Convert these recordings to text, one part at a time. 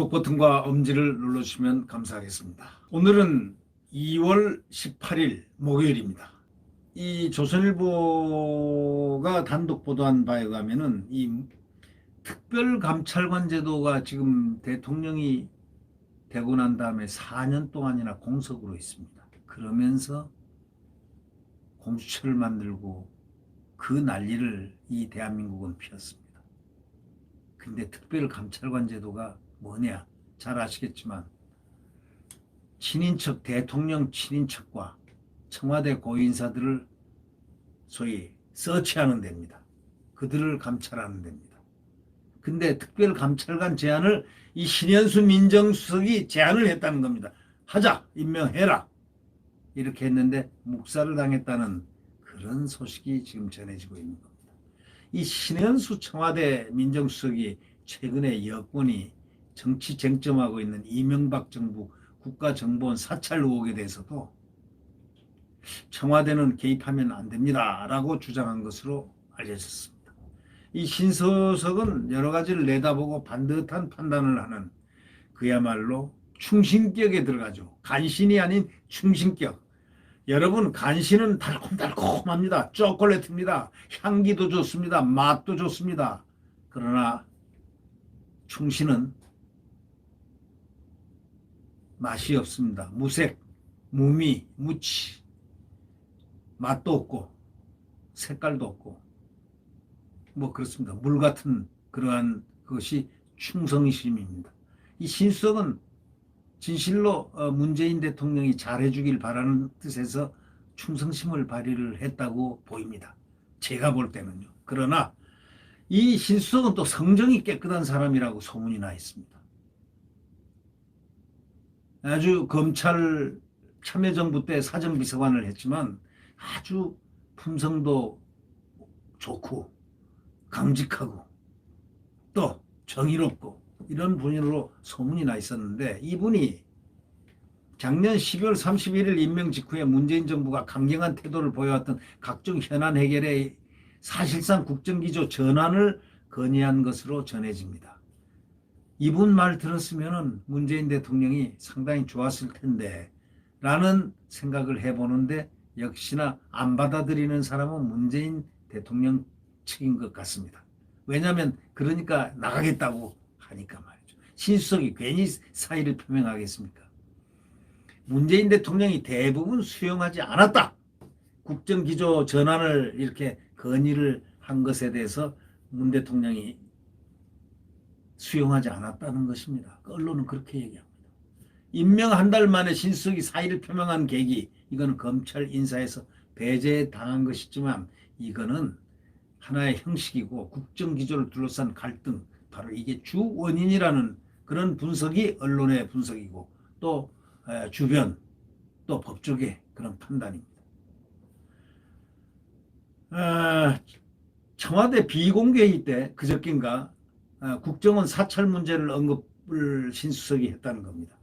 구독 버튼과 엄지를 눌러주시면 감사하겠습니다. 오늘은 2월 18일 목요일입니다. 이 조선일보가 단독 보도한 바에 의하면은 이 특별감찰관 제도가 지금 대통령이 되고 난 다음에 4년 동안이나 공석으로 있습니다. 그러면서 공수처를 만들고 그 난리를 이 대한민국은 피웠습니다. 근데 특별감찰관 제도가 뭐냐? 잘 아시겠지만 친인척, 대통령 친인척과 청와대 고인사들을 소위 서치하는 데입니다. 그들을 감찰하는 데입니다. 근데 특별감찰관 제안을 이 신현수 민정수석이 제안을 했다는 겁니다. 하자, 임명해라. 이렇게 했는데 묵살을 당했다는 그런 소식이 지금 전해지고 있는 겁니다. 이 신현수 청와대 민정수석이 최근에 여권이 정치 쟁점하고 있는 이명박 정부 국가정보원 사찰 의혹에 대해서도 청와대는 개입하면 안 됩니다 라고 주장한 것으로 알려졌습니다. 이 신수석은 여러 가지를 내다보고 반듯한 판단을 하는 그야말로 충신격에 들어가죠. 간신이 아닌 충신격. 여러분, 간신은 달콤달콤합니다. 초콜릿입니다. 향기도 좋습니다. 맛도 좋습니다. 그러나 충신은 맛이 없습니다. 무색, 무미, 무치. 맛도 없고 색깔도 없고 뭐 그렇습니다. 물 같은 그러한 것이 충성심입니다. 이 신수석은 진실로 문재인 대통령이 잘해주길 바라는 뜻에서 충성심을 발휘를 했다고 보입니다. 제가 볼 때는요. 그러나 이 신수석은 또 성정이 깨끗한 사람이라고 소문이 나 있습니다. 아주 검찰 참여정부 때 사정비서관을 했지만 아주 품성도 좋고 강직하고 또 정의롭고 이런 분으로 소문이 나 있었는데, 이분이 작년 12월 31일 임명 직후에 문재인 정부가 강경한 태도를 보여왔던 각종 현안 해결에 사실상 국정기조 전환을 건의한 것으로 전해집니다. 이분 말 들었으면 문재인 대통령이 상당히 좋았을 텐데 라는 생각을 해보는데, 역시나 안 받아들이는 사람은 문재인 대통령 측인 것 같습니다. 왜냐하면 그러니까 나가겠다고 하니까 말이죠. 신수석이 괜히 사의를 표명하겠습니까? 문재인 대통령이 대부분 수용하지 않았다. 국정기조 전환을 이렇게 건의를 한 것에 대해서 문 대통령이 수용하지 않았다는 것입니다. 언론은 그렇게 얘기합니다. 임명 한 달 만에 신수석이 사의를 표명한 계기, 이거는 검찰 인사에서 배제당한 것이지만 이거는 하나의 형식이고 국정기조를 둘러싼 갈등, 바로 이게 주 원인이라는 그런 분석이 언론의 분석이고 또 주변 또 법조계 그런 판단입니다. 청와대 비공개회의 때 그저께인가 국정원 사찰 문제를 언급을 신수석이 했다는 겁니다.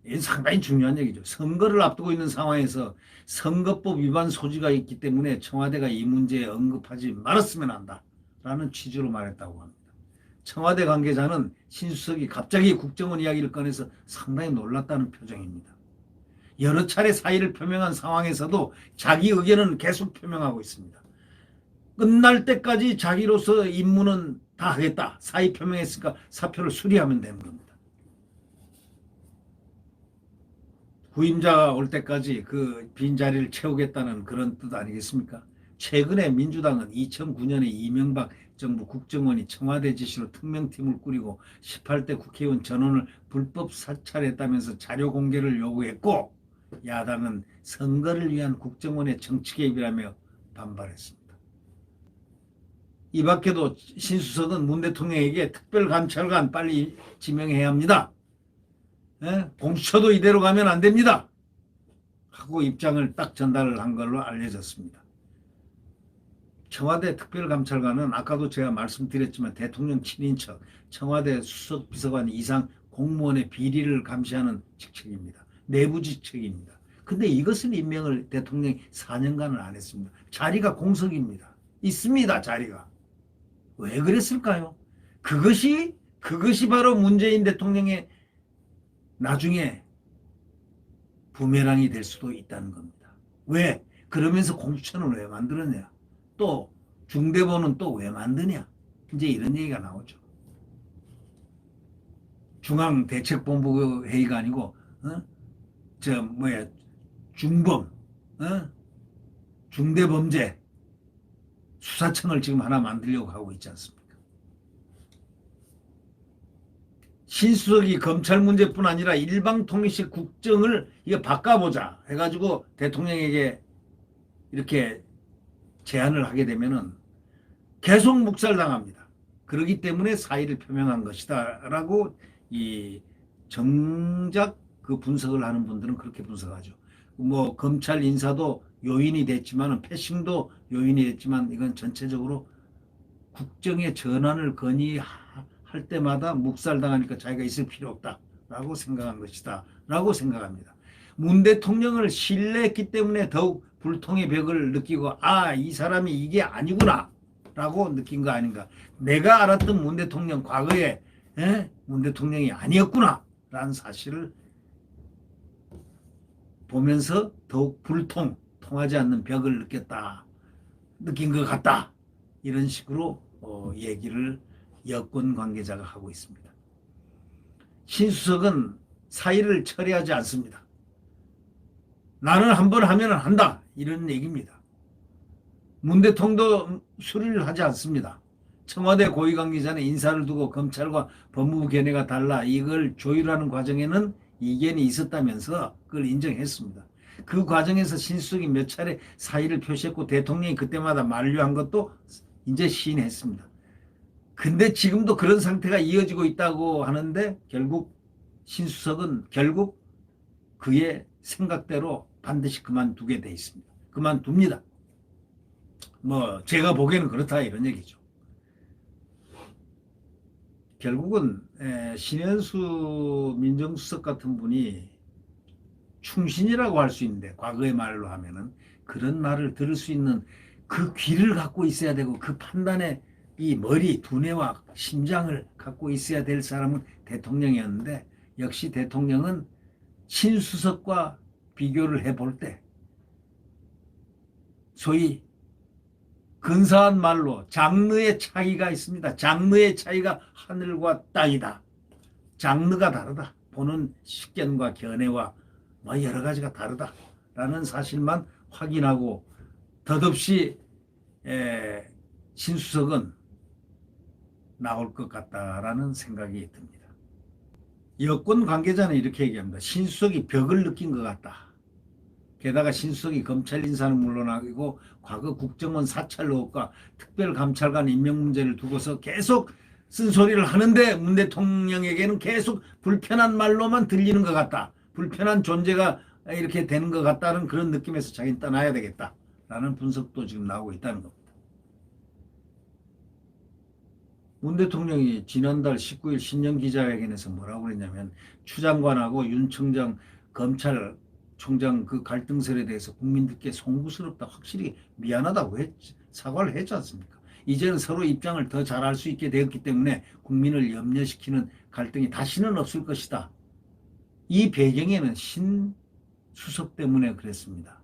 이건 상당히 중요한 얘기죠. 선거를 앞두고 있는 상황에서 선거법 위반 소지가 있기 때문에 청와대가 이 문제에 언급하지 말았으면 한다라는 취지로 말했다고 합니다. 청와대 관계자는 신수석이 갑자기 국정원 이야기를 꺼내서 상당히 놀랐다는 표정입니다. 여러 차례 사의를 표명한 상황에서도 자기 의견은 계속 표명하고 있습니다. 끝날 때까지 자기로서 임무는 다 하겠다. 사의 표명했으니까 사표를 수리하면 되는 겁니다. 후임자가 올 때까지 그 빈자리를 채우겠다는 그런 뜻 아니겠습니까? 최근에 민주당은 2009년에 이명박 정부 국정원이 청와대 지시로 특명팀을 꾸리고 18대 국회의원 전원을 불법 사찰했다면서 자료 공개를 요구했고, 야당은 선거를 위한 국정원의 정치 개입이라며 반발했습니다. 이 밖에도 신수석은 문 대통령에게 특별감찰관 빨리 지명해야 합니다. 공수처도 이대로 가면 안 됩니다 하고 입장을 딱 전달을 한 걸로 알려졌습니다. 청와대 특별감찰관은 아까도 제가 말씀드렸지만 대통령 친인척, 청와대 수석비서관 이상 공무원의 비리를 감시하는 직책입니다. 내부 직책입니다. 근데 이것을 임명을 대통령이 4년간을 안 했습니다. 자리가 공석입니다. 있습니다, 자리가. 왜 그랬을까요? 그것이 그것이 바로 문재인 대통령의 나중에 부메랑이 될 수도 있다는 겁니다. 왜? 그러면서 공수처는 왜 만들었냐? 또 중대본은 또 왜 만드냐? 이제 이런 얘기가 나오죠. 중앙대책본부 회의가 아니고 중범, 중대범죄 수사청을 지금 하나 만들려고 하고 있지 않습니까? 신수석이 검찰 문제뿐 아니라 일방통일식 국정을 이거 바꿔보자 해가지고 대통령에게 이렇게 제안을 하게 되면은 계속 묵살당합니다. 그렇기 때문에 사의를 표명한 것이다라고 이 정작 그 분석을 하는 분들은 그렇게 분석하죠. 뭐 검찰 인사도 요인이 됐지만 패싱도 요인이 됐지만 이건 전체적으로 국정의 전환을 건의할 때마다 묵살당하니까 자기가 있을 필요 없다라고 생각한 것이다 라고 생각합니다. 문 대통령을 신뢰했기 때문에 더욱 불통의 벽을 느끼고 이 사람이 이게 아니구나 라고 느낀 거 아닌가. 내가 알았던 문 대통령 과거에 문 대통령이 아니었구나 라는 사실을 보면서 더욱 통하지 않는 벽을 느낀 것 같다. 이런 식으로 얘기를 여권 관계자가 하고 있습니다. 신수석은 사의를 철회하지 않습니다. 나는 한번 하면 한다. 이런 얘기입니다. 문 대통령도 수리를 하지 않습니다. 청와대 고위관계자는 인사를 두고 검찰과 법무부 견해가 달라 이걸 조율하는 과정에는 이견이 있었다면서 그걸 인정했습니다. 그 과정에서 신수석이 몇 차례 사의를 표시했고 대통령이 그때마다 만류한 것도 이제 시인했습니다. 근데 지금도 그런 상태가 이어지고 있다고 하는데 결국 신수석은 그의 생각대로 반드시 그만두게 돼 있습니다. 그만둡니다. 제가 보기에는 그렇다 이런 얘기죠. 결국은 신현수 민정수석 같은 분이 충신이라고 할 수 있는데 과거의 말로 하면은 그런 말을 들을 수 있는 그 귀를 갖고 있어야 되고 그 판단에 이 머리, 두뇌와 심장을 갖고 있어야 될 사람은 대통령이었는데 역시 대통령은 신수석과 비교를 해볼 때 소위 근사한 말로 장르의 차이가 있습니다. 장르의 차이가 하늘과 땅이다. 장르가 다르다. 보는 식견과 견해와 여러 가지가 다르다라는 사실만 확인하고 덧없이 신수석은 나올 것 같다라는 생각이 듭니다. 여권 관계자는 이렇게 얘기합니다. 신수석이 벽을 느낀 것 같다. 게다가 신수석이 검찰 인사는 물론이고 과거 국정원 사찰 의혹과 특별감찰관 임명 문제를 두고서 계속 쓴소리를 하는데 문 대통령에게는 계속 불편한 말로만 들리는 것 같다. 불편한 존재가 이렇게 되는 것 같다는 그런 느낌에서 자기는 떠나야 되겠다라는 분석도 지금 나오고 있다는 겁니다. 문 대통령이 지난달 19일 신년 기자회견에서 뭐라고 그랬냐면 추 장관하고 윤 청장 검찰총장 그 갈등설에 대해서 국민들께 송구스럽다 확실히 미안하다고 사과를 했지 않습니까? 이제는 서로 입장을 더 잘 알 수 있게 되었기 때문에 국민을 염려시키는 갈등이 다시는 없을 것이다. 이 배경에는 신수석 때문에 그랬습니다.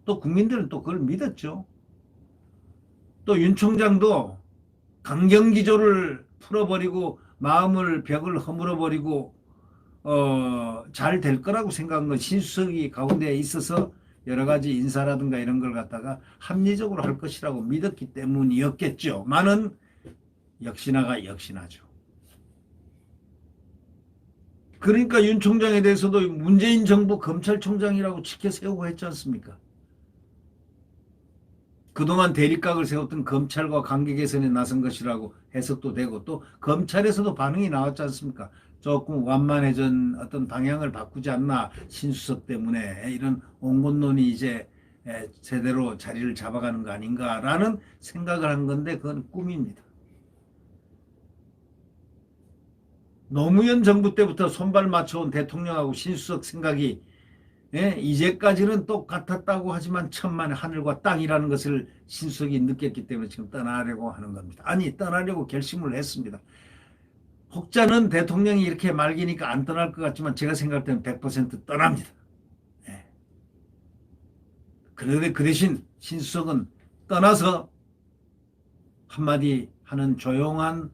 또 국민들은 또 그걸 믿었죠. 또 윤 총장도 강경기조를 풀어버리고 벽을 허물어버리고 잘 될 거라고 생각한 건 신수석이 가운데에 있어서 여러 가지 인사라든가 이런 걸 갖다가 합리적으로 할 것이라고 믿었기 때문이었겠죠. 많은 역시나가 역시나죠. 그러니까 윤 총장에 대해서도 문재인 정부 검찰총장이라고 치켜 세우고 했지 않습니까? 그동안 대립각을 세웠던 검찰과 관계 개선에 나선 것이라고 해석도 되고 또 검찰에서도 반응이 나왔지 않습니까? 조금 완만해진 어떤 방향을 바꾸지 않나 신수석 때문에 이런 온건론이 이제 제대로 자리를 잡아가는 거 아닌가라는 생각을 한 건데 그건 꿈입니다. 노무현 정부 때부터 손발 맞춰온 대통령하고 신수석 생각이 이제까지는 똑같았다고 하지만 천만의 하늘과 땅이라는 것을 신수석이 느꼈기 때문에 지금 떠나려고 하는 겁니다. 아니 떠나려고 결심을 했습니다. 혹자는 대통령이 이렇게 말기니까 안 떠날 것 같지만 제가 생각할 때는 100% 떠납니다. 예. 그런데 그 대신 신수석은 떠나서 한마디 하는 조용한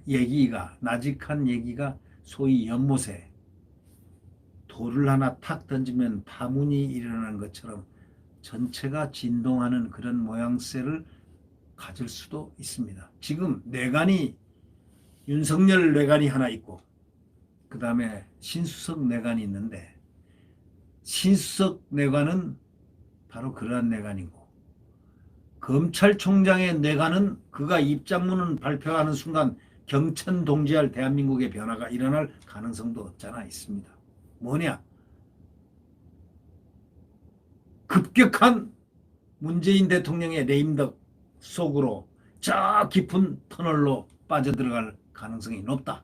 얘기가, 나직한 얘기가 소위 연못에 돌을 하나 탁 던지면 파문이 일어나는 것처럼 전체가 진동하는 그런 모양새를 가질 수도 있습니다. 지금 내관이 윤석열 내관이 하나 있고 그 다음에 신수석 내관이 있는데 신수석 내관은 바로 그러한 내관이고 검찰총장의 내관은 그가 입장문을 발표하는 순간 경천동지할 대한민국의 변화가 일어날 가능성도 없잖아 있습니다. 뭐냐? 급격한 문재인 대통령의 레임덕 속으로 저 깊은 터널로 빠져들어갈 가능성이 높다.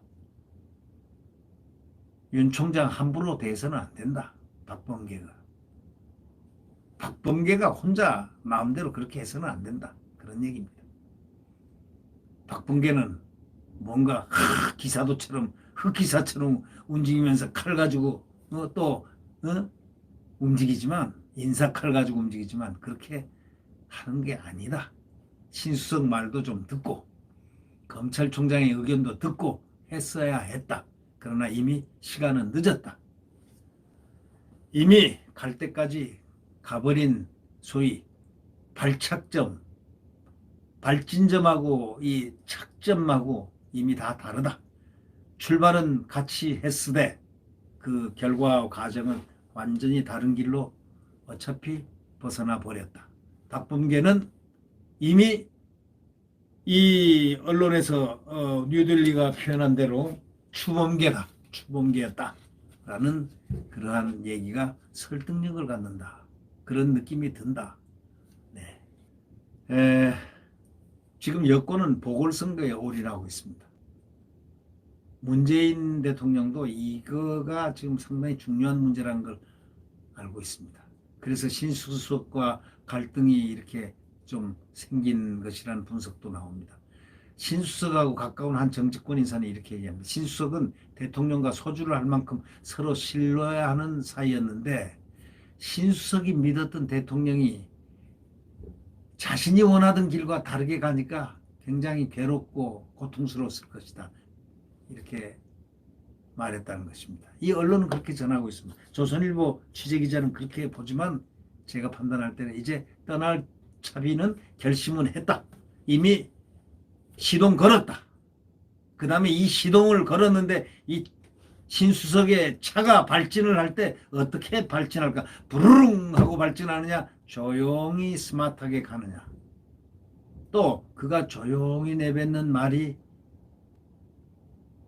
윤 총장 함부로 대해서는 안 된다. 박범계가 혼자 마음대로 그렇게 해서는 안 된다. 그런 얘기입니다. 박범계는 뭔가 기사도처럼 흑기사처럼 움직이면서 칼 가지고 움직이지만 인사칼 가지고 움직이지만 그렇게 하는 게 아니다. 신수석 말도 좀 듣고 검찰총장의 의견도 듣고 했어야 했다. 그러나 이미 시간은 늦었다. 이미 갈 때까지 가버린 소위 발착점, 발진점하고 이 착점하고 이미 다 다르다. 출발은 같이 했으되 그 결과와 과정은 완전히 다른 길로 어차피 벗어나 버렸다. 박범계는 이미 이 언론에서 뉴델리가 표현한 대로 추범계였다. 라는 그러한 얘기가 설득력을 갖는다. 그런 느낌이 든다. 네. 지금 여권은 보궐선거에 올인하고 있습니다. 문재인 대통령도 이거가 지금 상당히 중요한 문제라는 걸 알고 있습니다. 그래서 신수석과 갈등이 이렇게 좀 생긴 것이라는 분석도 나옵니다. 신수석하고 가까운 한 정치권 인사는 이렇게 얘기합니다. 신수석은 대통령과 소주를 할 만큼 서로 신뢰해야 하는 사이였는데 신수석이 믿었던 대통령이 자신이 원하던 길과 다르게 가니까 굉장히 괴롭고 고통스러웠을 것이다. 이렇게 말했다는 것입니다. 이 언론은 그렇게 전하고 있습니다. 조선일보 취재기자는 그렇게 보지만 제가 판단할 때는 이제 떠날 차비는 결심은 했다. 이미 시동 걸었다. 그 다음에 이 시동을 걸었는데 이 신수석의 차가 발진을 할 때 어떻게 발진할까? 부르릉 하고 발진하느냐? 조용히 스마트하게 가느냐? 또 그가 조용히 내뱉는 말이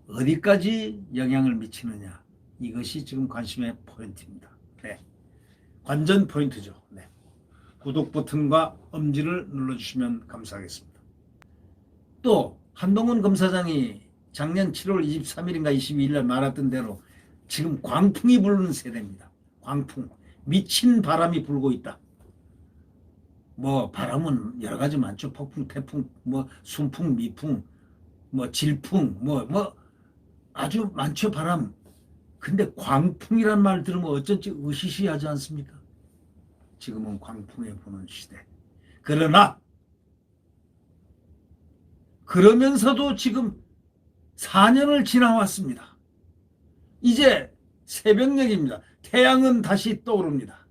어디까지 영향을 미치느냐? 이것이 지금 관심의 포인트입니다. 네. 관전 포인트죠. 네. 구독 버튼과 엄지를 눌러주시면 감사하겠습니다. 또 한동훈 검사장이 작년 7월 23일인가 22일 날 말했던 대로 지금 광풍이 부르는 세대입니다. 광풍. 미친 바람이 불고 있다. 뭐 바람은 여러 가지 많죠. 폭풍, 태풍, 뭐 순풍, 미풍, 뭐 질풍, 뭐 아주 많죠. 바람. 근데 광풍이란 말 들으면 어쩐지 으시시하지 않습니까? 지금은 광풍에 부는 시대. 그러나 그러면서도 지금 4년을 지나왔습니다. 이제 새벽녘입니다. 태양은 다시 떠오릅니다.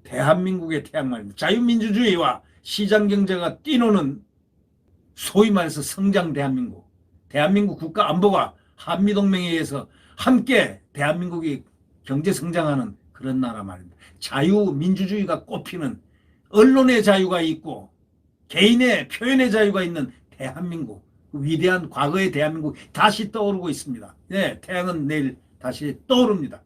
대한민국의 태양 말입니다. 자유민주주의와 시장경제가 뛰노는 소위 말해서 성장 대한민국. 대한민국 국가 안보가 한미동맹에 의해서 함께 대한민국이 경제 성장하는 그런 나라 말입니다. 자유민주주의가 꼽히는 언론의 자유가 있고 개인의 표현의 자유가 있는 대한민국. 위대한 과거의 대한민국 다시 떠오르고 있습니다. 네, 태양은 내일 다시 떠오릅니다.